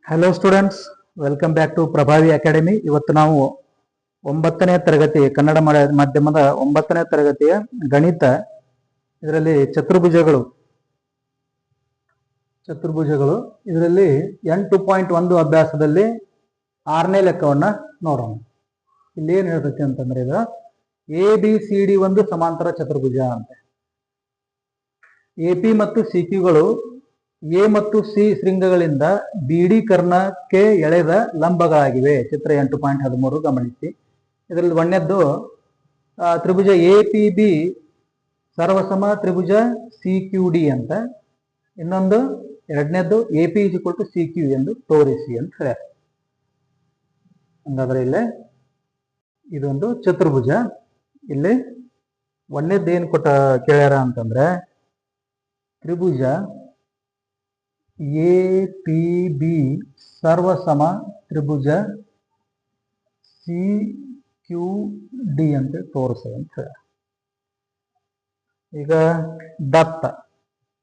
Hello students, welcome back to Prabhavi academy. ಇವತ್ತು ನಾವು 9ನೇ ತರಗತಿ ಕನ್ನಡ ಮಾಧ್ಯಮದ 9ನೇ ತರಗತಿಯ ಗಣಿತ, ಇದರಲ್ಲಿ ಚತುರ್ಭುಜಗಳು ಇದರಲ್ಲಿ 8.1 ಅಭ್ಯಾಸದಲ್ಲಿ 6ನೇ ಲೆಕ್ಕವನ್ನ ನೋಡೋಣ. ಇಲ್ಲಿ ಏನ್ ಹೇಳ್ತೈತಿ ಅಂತಂದ್ರೆ, ಇದು ABCD ಒಂದು ಸಮಾಂತರ ಚತುರ್ಭುಜ ಅಂತ. AP ಮತ್ತು CQಗಳು ಎ ಮತ್ತು ಸಿ ಶೃಂಗಗಳಿಂದ BD ಕರ್ಣಕ್ಕೆ ಎಳೆದ ಲಂಬಗಳಾಗಿವೆ. ಚಿತ್ರ 8.13 ಗಮನಿಸಿ. ಇದರಲ್ಲಿ ಒಂದನೇದ್ದು ತ್ರಿಭುಜ APB ಸರ್ವಸಮ ತ್ರಿಭುಜ CQD ಅಂತ. ಇನ್ನೊಂದು ಎರಡನೇದ್ದು AP = CQ ಎಂದು ತೋರಿಸಿ ಅಂತ ಹೇಳ್ಯಾರ. ಹಂಗಾದ್ರೆ ಇಲ್ಲೇ ಇದೊಂದು ಚತುರ್ಭುಜ. ಇಲ್ಲಿ ಒಂದನೇದ್ದು ಏನ್ ಕೇಳ್ಯಾರ ಅಂತಂದ್ರೆ, ತ್ರಿಭುಜ APB ಸರ್ವಸಮ ತ್ರಿಭುಜ CQD ಅಂತ ತೋರಿಸ್ತದೆ ಅಂತ ಹೇಳ. ಈಗ ದತ್ತ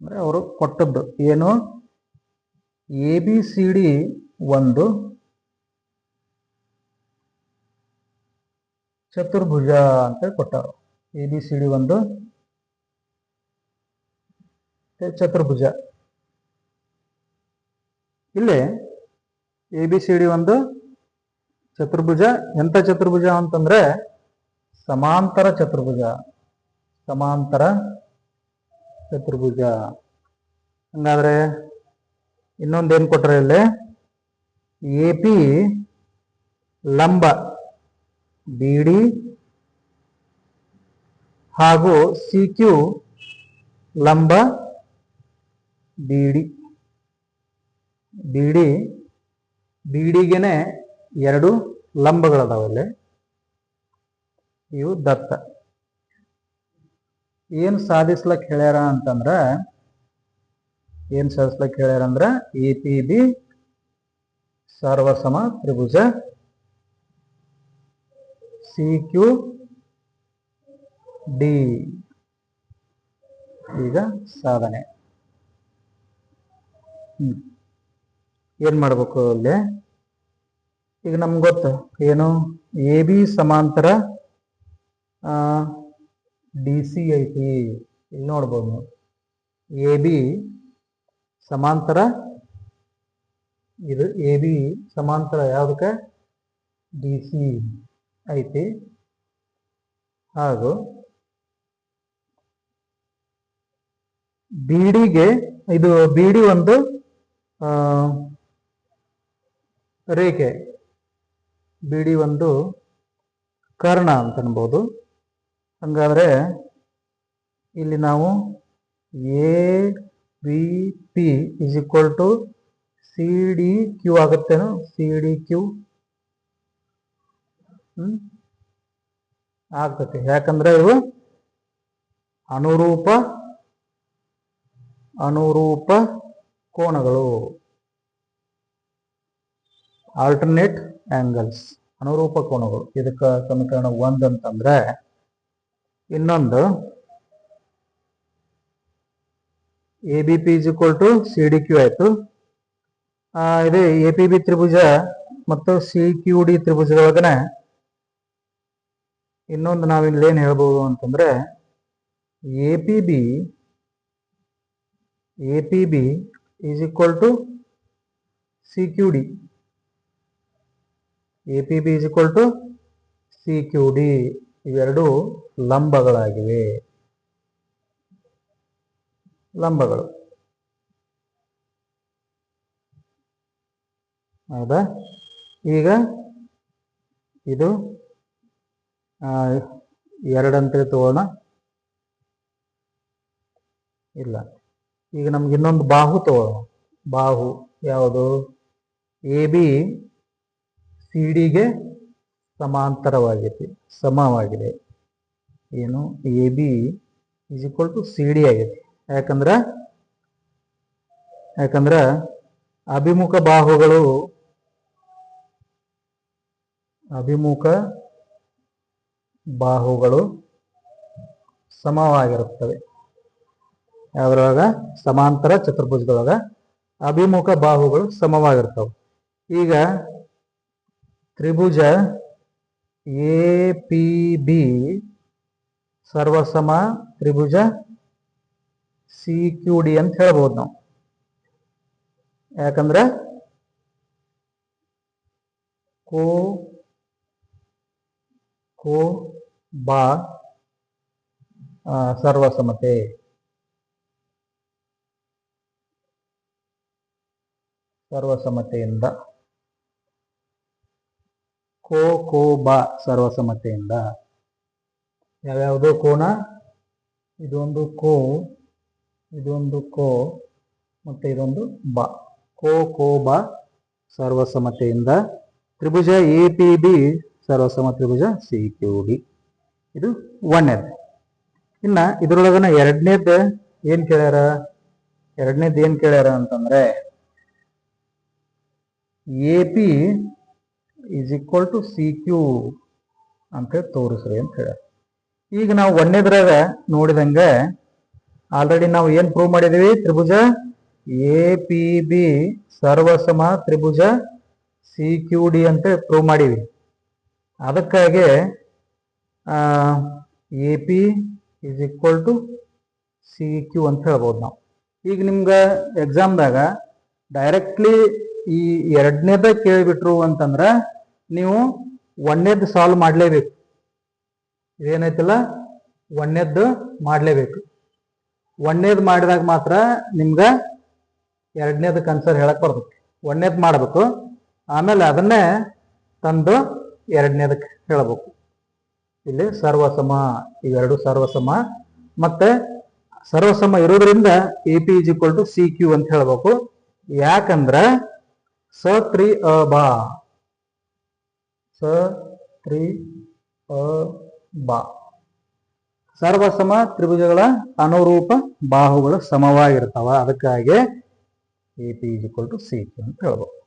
ಅಂದ್ರೆ ಅವರು ಕೊಟ್ಟದ್ದು ಏನು, ABCD ಒಂದು ಚತುರ್ಭುಜ ಅಂತ ಕೊಟ್ಟರು. ABCD ಒಂದು ಚತುರ್ಭುಜ. ಇಲ್ಲಿ ABCD ಒಂದು ಚತುರ್ಭುಜ. ಎಂತ ಚತುರ್ಭುಜ ಅಂತಂದ್ರೆ ಸಮಾಂತರ ಚತುರ್ಭುಜ. ಹಂಗಾದ್ರೆ ಇನ್ನೊಂದೇನ್ ಕೊಟ್ರೆ, ಇಲ್ಲಿ AP ಲಂಬ BD ಹಾಗೂ CQ ಲಂಬ BDಗೆನೆ ಎರಡು ಲಂಬಗಳದಾವಲ್ಲಿ. ಇವು ದತ್ತ. ಏನ್ ಸಾಧಿಸ್ಲಕ್ ಹೇಳ್ಯಾರ ಅಂತಂದ್ರ, APB ಸರ್ವಸಮ ತ್ರಿಭುಜ CQD. ಈಗ ಸಾಧನೆ ಏನ್ ಮಾಡ್ಬೇಕು ಅಲ್ಲಿ? ಈಗ ನಮ್ಗೆ ಗೊತ್ತು ಏನು, AB ಸಮಾಂತರ DC ಐತಿ. ಇಲ್ಲಿ ನೋಡ್ಬೋದು, AB ಸಮಾಂತರ, ಇದು AB ಸಮಾಂತರ ಯಾವ್ದಕ್ಕೆ? DC ಐತಿ. ಹಾಗೂ BDಗೆ ಇದು BD ಒಂದು ರೇಖೆ, BD ಒಂದು ಕರ್ಣ ಅಂತ ಅನ್ಬೋದು. ಹಂಗಾದ್ರೆ ಇಲ್ಲಿ ನಾವು ABP = CDQ ಆಗುತ್ತೇನೋ? CDQ ಆಗ್ತದೆ. ಯಾಕಂದ್ರೆ ಇವು ಅನುರೂಪ ಕೋನಗಳು, ಆಲ್ಟರ್ನೇಟ್ ಆಂಗಲ್ಸ್, ಅನುರೂಪ ಕೋನಗಳು. ಇದಕ್ಕೆ ಸಮೀಕರಣ 1 ಅಂತಂದ್ರೆ, ಇನ್ನೊಂದು ABP = CDQ ಆಯ್ತು. ಇದೇ APB ತ್ರಿಭುಜ ಮತ್ತು CQD ತ್ರಿಭುಜದೊಳಗನೆ ಇನ್ನೊಂದು ನಾವಿಲ್ಲಿ ಏನ್ ಹೇಳ್ಬೋದು ಅಂತಂದ್ರೆ, APB = CQD. APB = CQD. ಇವೆರಡು ಲಂಬಗಳಾಗಿವೆ. ಲಂಬಗಳು ಹೌದಾ? ಈಗ ಇದು 2 ಅಂತ ತಗೋಣ. ಇಲ್ಲ, ಈಗ ನಮ್ಗೆ ಇನ್ನೊಂದು ಬಾಹು ತಗೋಣ. ಬಾಹು ಯಾವುದು? AB CDಗೆ ಸಮವಾಗಿದೆ. ಏನು? AB = CD ಆಗೈತಿ. ಯಾಕಂದ್ರ ಅಭಿಮುಖ ಬಾಹುಗಳು ಸಮವಾಗಿರುತ್ತವೆ. ಯಾವ್ದ್ರೊಳಗ? ಸಮಾಂತರ ಚತುರ್ಭುಜದೊಳಗ ಅಭಿಮುಖ ಬಾಹುಗಳು ಸಮವಾಗಿರ್ತವೆ. ಈಗ ತ್ರಿಭುಜ ಎ ಪಿ ಬಿ ಸರ್ವಸಮ ತ್ರಿಭುಜ ಸಿ ಕ್ಯೂ ಡಿ ಅಂತ ಹೇಳ್ಬೋದು ನಾವು. ಯಾಕಂದ್ರೆ ಕೋ ಬಾ ಸರ್ವಸಮತೆ ಸರ್ವಸಮತೆಯಿಂದ ಕೋ ಬಾ ಸರ್ವಸಮತೆಯಿಂದ ಯಾವ್ಯಾವುದೋ ಕೋನ, ಇದೊಂದು ಕೋ ಮತ್ತೆ ಇದೊಂದು ಬಾ, ಕೋ ಬಾ ಸರ್ವಸಮತೆಯಿಂದ ತ್ರಿಭುಜ ಎ ಪಿ ಬಿ ಸರ್ವಸಮ ತ್ರಿಭುಜ ಸಿ ಕ್ಯೂ ಡಿ. ಇದು ಒಂದನೇದು. ಇನ್ನ ಇದ್ರೊಳಗನ ಎರಡನೇದು ಏನ್ ಕೇಳ್ಯಾರ ಅಂತಂದ್ರೆ A P is equal to C Q ಅಂತ ತೋರಿಸ್ರಿ ಅಂತ ಹೇಳ್ಯಾರ. ಈಗ ನಾವು ಒಂದನೇದ್ರಾಗ ನೋಡಿದಂಗೆ ಆಲ್ರೆಡಿ ನಾವು ಏನ್ ಪ್ರೂವ್ ಮಾಡಿದೀವಿ, ತ್ರಿಭುಜ ಎ ಪಿ ಬಿ ಸರ್ವಸಮ ತ್ರಿಭುಜ ಸಿ ಕ್ಯೂ ಡಿ ಅಂತ ಪ್ರೂವ್ ಮಾಡೀವಿ. ಅದಕ್ಕಾಗಿ A P is equal to C Q ಅಂತ ಹೇಳ್ಬೋದು ನಾವು. ಈಗ ನಿಮ್ಗೆ ಎಕ್ಸಾಮ್ದಾಗ ಡೈರೆಕ್ಟ್ಲಿ ಈ ಎರಡನೇದ ಕೇಳಿಬಿಟ್ರು ಅಂತಂದ್ರೆ ನೀವು ಒಂದನೇದು ಸಾಲ್ವ್ ಮಾಡಲೇಬೇಕು. ಇದೇನೈತಿಲ್ಲ, ಒಂದನೇದ್ದು ಮಾಡಲೇಬೇಕು. ಒಂದನೇದು ಮಾಡಿದಾಗ ಮಾತ್ರ ನಿಮ್ಗೆ ಎರಡನೇದಕ್ಕೆ ಆನ್ಸರ್ ಹೇಳಕ್ ಬರ್ತದೆ. ಒಂದನೇದು ಮಾಡಬೇಕು, ಆಮೇಲೆ ಅದನ್ನೇ ತಂದು ಎರಡನೇದಕ್ಕೆ ಹೇಳಬೇಕು. ಇಲ್ಲಿ ಸರ್ವಸಮ, ಇವೆರಡು ಸರ್ವಸಮ, ಮತ್ತೆ ಸರ್ವಸಮ ಇರೋದ್ರಿಂದ A P is equal to C Q ಅಂತ ಹೇಳ್ಬೇಕು. ಯಾಕಂದ್ರ ಸ3 ಅ ಬಾ ಸರ್ವಸಮ ತ್ರಿಭುಜಗಳ ಅನುರೂಪ ಬಾಹುಗಳು ಸಮವಾಗಿರ್ತಾವ. ಅದಕ್ಕಾಗಿ A P is equal to C Q ಅಂತ ಹೇಳ್ಬೇಕು.